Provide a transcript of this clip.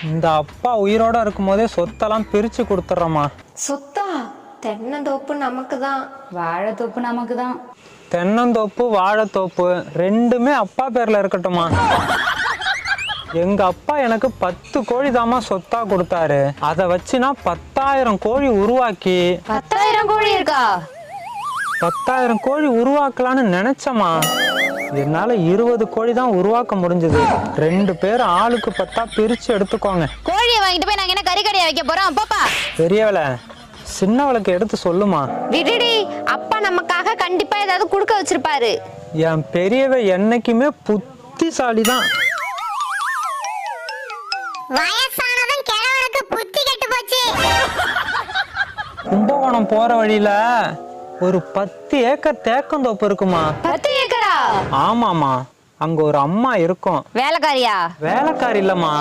இந்த அப்பா உயிரோட இருக்கும் போதே சொத்தெல்லாம் பிரிச்சு கொடுத்துட்றோமா. சொத்தா? தென்னந்தோப்பு நமக்கு தான், வாழைத்தோப்பு நமக்கு தான். தென்னந்தோப்பு வாழைத்தோப்பு ரெண்டுமே அப்பா பேர்ல இருக்கட்டுமா. எங்க அப்பா எனக்கு 10 கோழி தாமா சொத்தா கொடுத்தாரு. அதை வச்சுனா 10,000 கோழி உருவாக்கி 10,000 கோழி இருக்கா? 10,000 கோழி உருவாக்கலான்னு நினைச்சமா. என்னால 20 கோழி தான் உருவாக்க முடிஞ்சது. 2 பேர் ஆளுக்கு 10 பிரிச்சு எடுத்துக்கோங்க. கோழியை வாங்கிட்டு போய் நாங்க என்ன கறி கடையா வைக்க போறோம்? பாப்பா பெரியவளை சின்னவளுக்கு எடுத்து சொல்லுமா. விடுடி, அப்பா நமக்காக கண்டிப்பா ஏதாவது கொடுக்க வச்சிருப்பாரு. என் பெரியவ என்னைக்குமே புத்திசாலி தான். வயசானதும் கிழவனுக்கு புத்தி கெட்டு போச்சு. கும்பகோணம் போற வழியில ஒரு 10 ஏக்கர் தேக்கந்தோப்பு இருக்குமா. 10 ஏக்கரா? ஆமாமா, அங்க ஒரு அம்மா இருக்கும். வேலைக்காரியா? வேலைக்காரி இல்லம்மா,